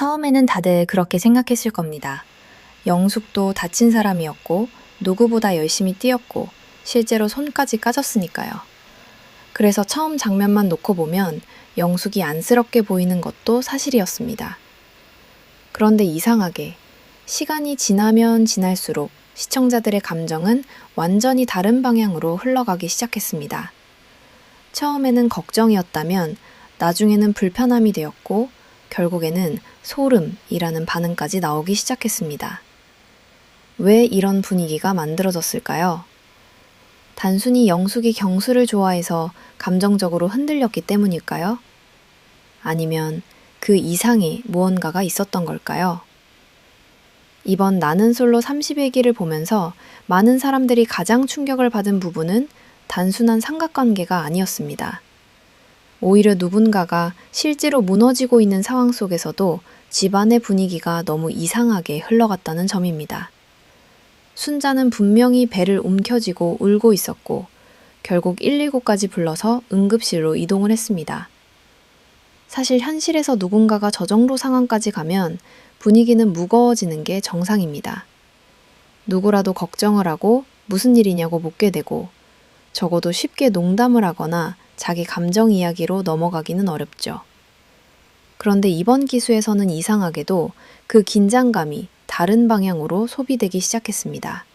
처음에는 다들 그렇게 생각했을 겁니다. 영숙도 다친 사람이었고 누구보다 열심히 뛰었고 실제로 손까지 까졌으니까요. 그래서 처음 장면만 놓고 보면 영숙이 안쓰럽게 보이는 것도 사실이었습니다. 그런데 이상하게 시간이 지나면 지날수록 시청자들의 감정은 완전히 다른 방향으로 흘러가기 시작했습니다. 처음에는 걱정이었다면 나중에는 불편함이 되었고 결국에는 소름이라는 반응까지 나오기 시작했습니다. 왜 이런 분위기가 만들어졌을까요? 단순히 영숙이 경수를 좋아해서 감정적으로 흔들렸기 때문일까요? 아니면 그 이상의 무언가가 있었던 걸까요? 이번 나는 솔로 30의 길을 보면서 많은 사람들이 가장 충격을 받은 부분은 단순한 삼각관계가 아니었습니다. 오히려 누군가가 실제로 무너지고 있는 상황 속에서도 집안의 분위기가 너무 이상하게 흘러갔다는 점입니다. 순자는 분명히 배를 움켜쥐고 울고 있었고 결국 119까지 불러서 응급실로 이동을 했습니다. 사실 현실에서 누군가가 저 정도 상황까지 가면 분위기는 무거워지는 게 정상입니다. 누구라도 걱정을 하고 무슨 일이냐고 묻게 되고 적어도 쉽게 농담을 하거나 자기 감정 이야기로 넘어가기는 어렵죠. 그런데 이번 기수에서는 이상하게도 그 긴장감이 다른 방향으로 소비되기 시작했습니다.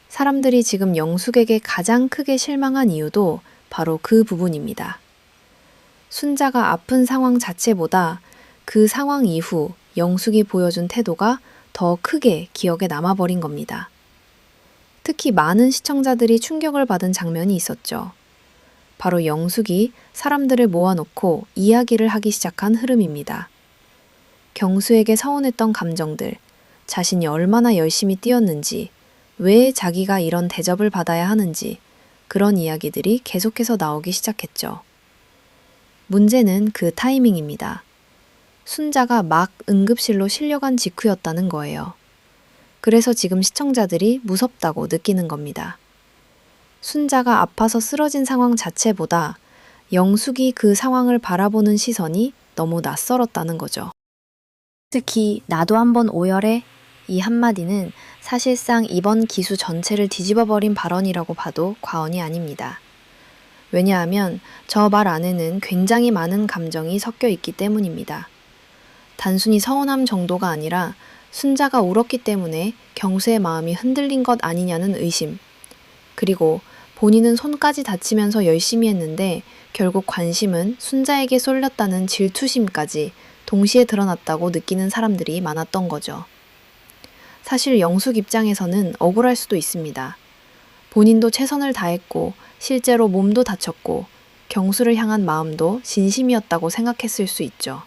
사람들이 지금 영숙에게 가장 크게 실망한 이유도 바로 그 부분입니다. 순자가 아픈 상황 자체보다 그 상황 이후 영숙이 보여준 태도가 더 크게 기억에 남아버린 겁니다. 특히 많은 시청자들이 충격을 받은 장면이 있었죠. 바로 영숙이 사람들을 모아놓고 이야기를 하기 시작한 흐름입니다. 경수에게 서운했던 감정들, 자신이 얼마나 열심히 뛰었는지, 왜 자기가 이런 대접을 받아야 하는지 그런 이야기들이 계속해서 나오기 시작했죠. 문제는 그 타이밍입니다. 순자가 막 응급실로 실려간 직후였다는 거예요. 그래서 지금 시청자들이 무섭다고 느끼는 겁니다. 순자가 아파서 쓰러진 상황 자체보다 영숙이 그 상황을 바라보는 시선이 너무 낯설었다는 거죠. 특히 나도 한번 오열해 이 한마디는 사실상 이번 기수 전체를 뒤집어버린 발언이라고 봐도 과언이 아닙니다. 왜냐하면 저 말 안에는 굉장히 많은 감정이 섞여 있기 때문입니다. 단순히 서운함 정도가 아니라 순자가 울었기 때문에 경수의 마음이 흔들린 것 아니냐는 의심, 그리고 본인은 손까지 다치면서 열심히 했는데 결국 관심은 순자에게 쏠렸다는 질투심까지 동시에 드러났다고 느끼는 사람들이 많았던 거죠. 사실 영숙 입장에서는 억울할 수도 있습니다. 본인도 최선을 다했고 실제로 몸도 다쳤고 경수를 향한 마음도 진심이었다고 생각했을 수 있죠.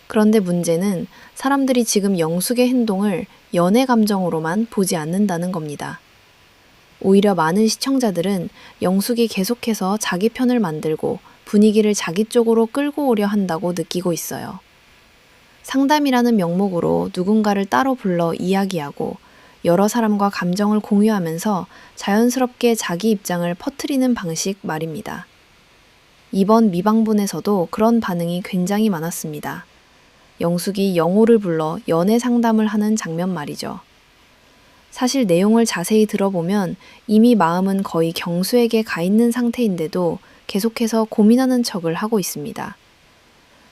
그런데 문제는 사람들이 지금 영숙의 행동을 연애 감정으로만 보지 않는다는 겁니다. 오히려 많은 시청자들은 영숙이 계속해서 자기 편을 만들고 분위기를 자기 쪽으로 끌고 오려 한다고 느끼고 있어요. 상담이라는 명목으로 누군가를 따로 불러 이야기하고 여러 사람과 감정을 공유하면서 자연스럽게 자기 입장을 퍼뜨리는 방식 말입니다. 이번 미방분에서도 그런 반응이 굉장히 많았습니다. 영숙이 영호를 불러 연애 상담을 하는 장면 말이죠. 사실 내용을 자세히 들어보면 이미 마음은 거의 경수에게 가 있는 상태인데도 계속해서 고민하는 척을 하고 있습니다.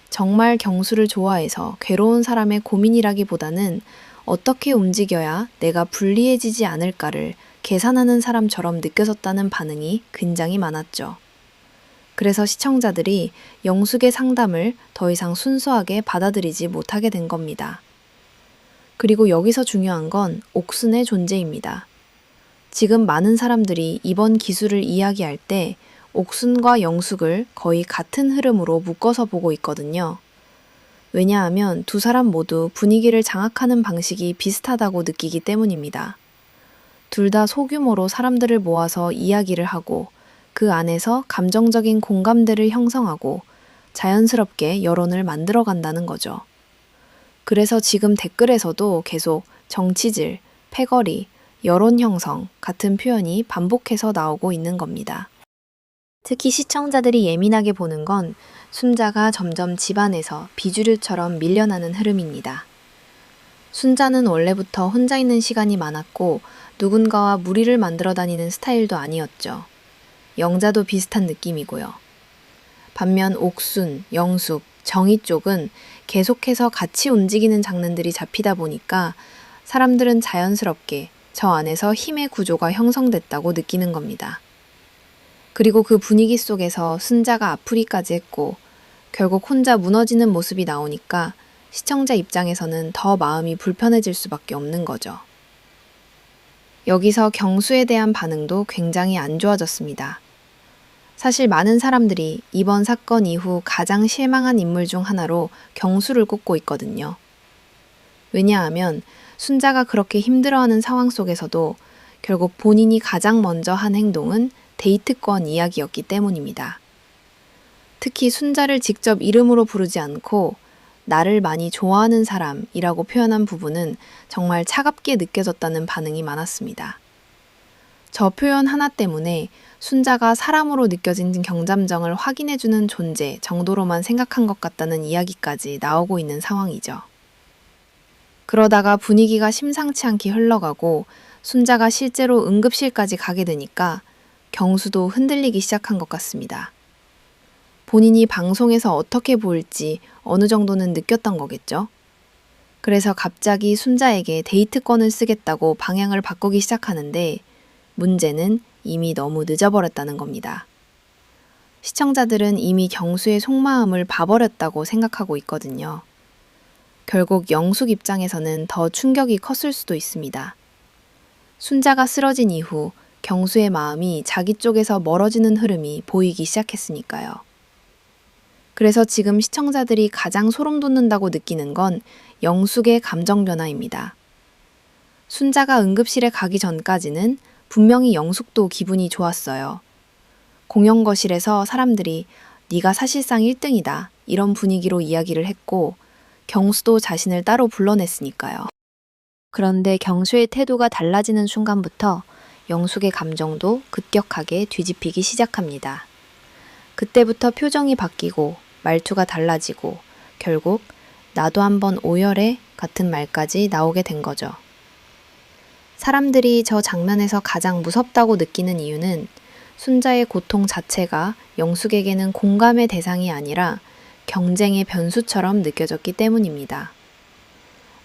정말 경수를 좋아해서 괴로운 사람의 고민이라기보다는 어떻게 움직여야 내가 불리해지지 않을까를 계산하는 사람처럼 느껴졌다는 반응이 굉장히 많았죠. 그래서 시청자들이 영숙의 상담을 더 이상 순수하게 받아들이지 못하게 된 겁니다. 그리고 여기서 중요한 건 옥순의 존재입니다. 지금 많은 사람들이 이번 기수를 이야기할 때 옥순과 영숙을 거의 같은 흐름으로 묶어서 보고 있거든요. 왜냐하면 두 사람 모두 분위기를 장악하는 방식이 비슷하다고 느끼기 때문입니다. 둘 다 소규모로 사람들을 모아서 이야기를 하고 그 안에서 감정적인 공감대를 형성하고 자연스럽게 여론을 만들어 간다는 거죠. 그래서 지금 댓글에서도 계속 정치질, 패거리, 여론 형성 같은 표현이 반복해서 나오고 있는 겁니다. 특히 시청자들이 예민하게 보는 건 순자가 점점 집안에서 비주류처럼 밀려나는 흐름입니다. 순자는 원래부터 혼자 있는 시간이 많았고 누군가와 무리를 만들어 다니는 스타일도 아니었죠. 영자도 비슷한 느낌이고요. 반면 옥순, 영숙, 정희 쪽은 계속해서 같이 움직이는 장면들이 잡히다 보니까 사람들은 자연스럽게 저 안에서 힘의 구조가 형성됐다고 느끼는 겁니다. 그리고 그 분위기 속에서 순자가 아프리까지 했고 결국 혼자 무너지는 모습이 나오니까 시청자 입장에서는 더 마음이 불편해질 수밖에 없는 거죠. 여기서 경수에 대한 반응도 굉장히 안 좋아졌습니다. 사실 많은 사람들이 이번 사건 이후 가장 실망한 인물 중 하나로 경수를 꼽고 있거든요. 왜냐하면 순자가 그렇게 힘들어하는 상황 속에서도 결국 본인이 가장 먼저 한 행동은 데이트권 이야기였기 때문입니다. 특히 순자를 직접 이름으로 부르지 않고 나를 많이 좋아하는 사람이라고 표현한 부분은 정말 차갑게 느껴졌다는 반응이 많았습니다. 저 표현 하나 때문에 순자가 사람으로 느껴진 경잠정을 확인해주는 존재 정도로만 생각한 것 같다는 이야기까지 나오고 있는 상황이죠. 그러다가 분위기가 심상치 않게 흘러가고 순자가 실제로 응급실까지 가게 되니까 경수도 흔들리기 시작한 것 같습니다. 본인이 방송에서 어떻게 보일지 어느 정도는 느꼈던 거겠죠. 그래서 갑자기 순자에게 데이트권을 쓰겠다고 방향을 바꾸기 시작하는데 문제는 이미 너무 늦어버렸다는 겁니다. 시청자들은 이미 경수의 속마음을 봐버렸다고 생각하고 있거든요. 결국 영숙 입장에서는 더 충격이 컸을 수도 있습니다. 순자가 쓰러진 이후 경수의 마음이 자기 쪽에서 멀어지는 흐름이 보이기 시작했으니까요. 그래서 지금 시청자들이 가장 소름 돋는다고 느끼는 건 영숙의 감정 변화입니다. 순자가 응급실에 가기 전까지는 분명히 영숙도 기분이 좋았어요. 공연거실에서 사람들이 네가 사실상 1등이다 이런 분위기로 이야기를 했고 경수도 자신을 따로 불러냈으니까요. 그런데 경수의 태도가 달라지는 순간부터 영숙의 감정도 급격하게 뒤집히기 시작합니다. 그때부터 표정이 바뀌고 말투가 달라지고 결국 나도 한번 오열해 같은 말까지 나오게 된 거죠. 사람들이 저 장면에서 가장 무섭다고 느끼는 이유는 순자의 고통 자체가 영숙에게는 공감의 대상이 아니라 경쟁의 변수처럼 느껴졌기 때문입니다.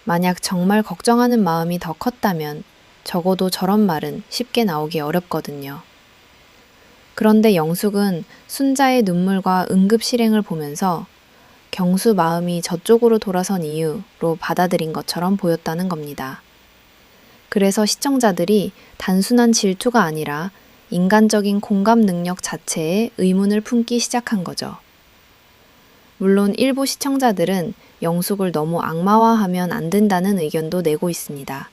만약 정말 걱정하는 마음이 더 컸다면 적어도 저런 말은 쉽게 나오기 어렵거든요. 그런데 영숙은 순자의 눈물과 응급 실행을 보면서 경수 마음이 저쪽으로 돌아선 이유로 받아들인 것처럼 보였다는 겁니다. 그래서 시청자들이 단순한 질투가 아니라 인간적인 공감 능력 자체에 의문을 품기 시작한 거죠. 물론 일부 시청자들은 영숙을 너무 악마화하면 안 된다는 의견도 내고 있습니다.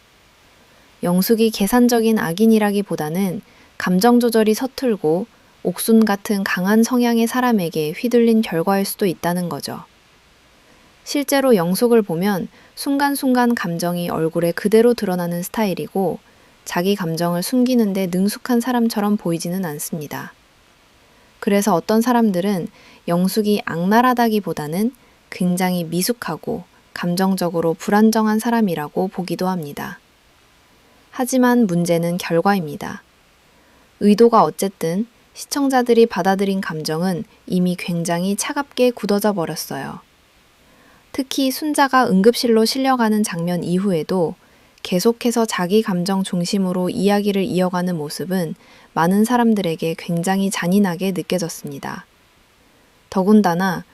영숙이 계산적인 악인이라기보다는 감정 조절이 서툴고 옥순 같은 강한 성향의 사람에게 휘둘린 결과일 수도 있다는 거죠. 실제로 영숙을 보면 순간순간 감정이 얼굴에 그대로 드러나는 스타일이고 자기 감정을 숨기는데 능숙한 사람처럼 보이지는 않습니다. 그래서 어떤 사람들은 영숙이 악랄하다기보다는 굉장히 미숙하고 감정적으로 불안정한 사람이라고 보기도 합니다. 하지만 문제는 결과입니다. 의도가 어쨌든 시청자들이 받아들인 감정은 이미 굉장히 차갑게 굳어져 버렸어요. 특히 순자가 응급실로 실려가는 장면 이후에도 계속해서 자기 감정 중심으로 이야기를 이어가는 모습은 많은 사람들에게 굉장히 잔인하게 느껴졌습니다. 더군다나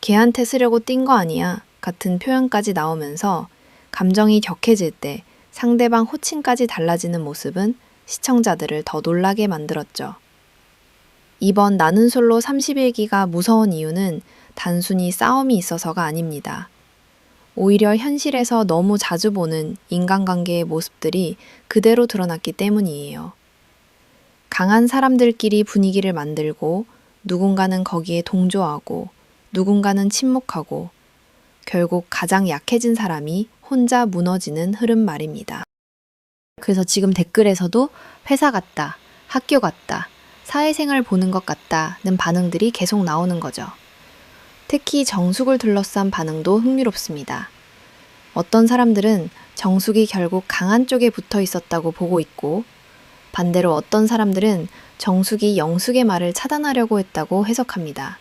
걔한테 쓰려고 뛴 거 아니야 같은 표현까지 나오면서 감정이 격해질 때 상대방 호칭까지 달라지는 모습은 시청자들을 더 놀라게 만들었죠. 이번 나는 솔로 31기가 무서운 이유는 단순히 싸움이 있어서가 아닙니다. 오히려 현실에서 너무 자주 보는 인간관계의 모습들이 그대로 드러났기 때문이에요. 강한 사람들끼리 분위기를 만들고 누군가는 거기에 동조하고 누군가는 침묵하고 결국 가장 약해진 사람이 혼자 무너지는 흐름 말입니다. 그래서 지금 댓글에서도 회사 같다, 학교 같다, 사회생활 보는 것 같다는 반응들이 계속 나오는 거죠. 특히 정숙을 둘러싼 반응도 흥미롭습니다. 어떤 사람들은 정숙이 결국 강한 쪽에 붙어 있었다고 보고 있고, 반대로 어떤 사람들은 정숙이 영숙의 말을 차단하려고 했다고 해석합니다.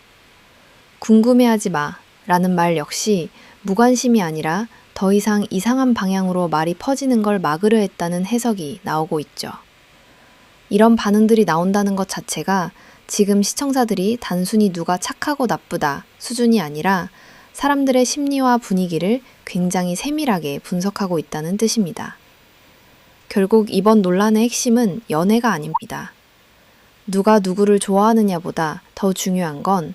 궁금해하지 마 라는 말 역시 무관심이 아니라 더 이상 이상한 방향으로 말이 퍼지는 걸 막으려 했다는 해석이 나오고 있죠. 이런 반응들이 나온다는 것 자체가 지금 시청자들이 단순히 누가 착하고 나쁘다 수준이 아니라 사람들의 심리와 분위기를 굉장히 세밀하게 분석하고 있다는 뜻입니다. 결국 이번 논란의 핵심은 연애가 아닙니다. 누가 누구를 좋아하느냐보다 더 중요한 건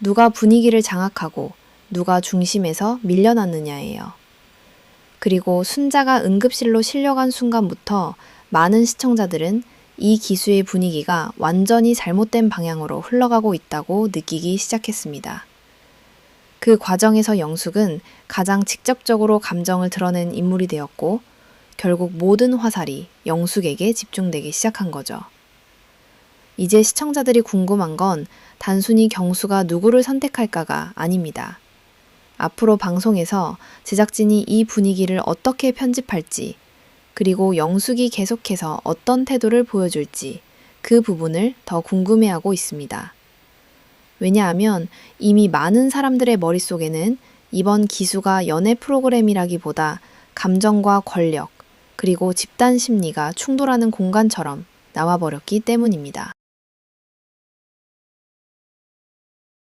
누가 분위기를 장악하고 누가 중심에서 밀려났느냐예요. 그리고 순자가 응급실로 실려간 순간부터 많은 시청자들은 이 기수의 분위기가 완전히 잘못된 방향으로 흘러가고 있다고 느끼기 시작했습니다. 그 과정에서 영숙은 가장 직접적으로 감정을 드러낸 인물이 되었고, 결국 모든 화살이 영숙에게 집중되기 시작한 거죠. 이제 시청자들이 궁금한 건 단순히 경수가 누구를 선택할까가 아닙니다. 앞으로 방송에서 제작진이 이 분위기를 어떻게 편집할지, 그리고 영숙이 계속해서 어떤 태도를 보여줄지 그 부분을 더 궁금해하고 있습니다. 왜냐하면 이미 많은 사람들의 머릿속에는 이번 기수가 연애 프로그램이라기보다 감정과 권력, 그리고 집단 심리가 충돌하는 공간처럼 나와버렸기 때문입니다.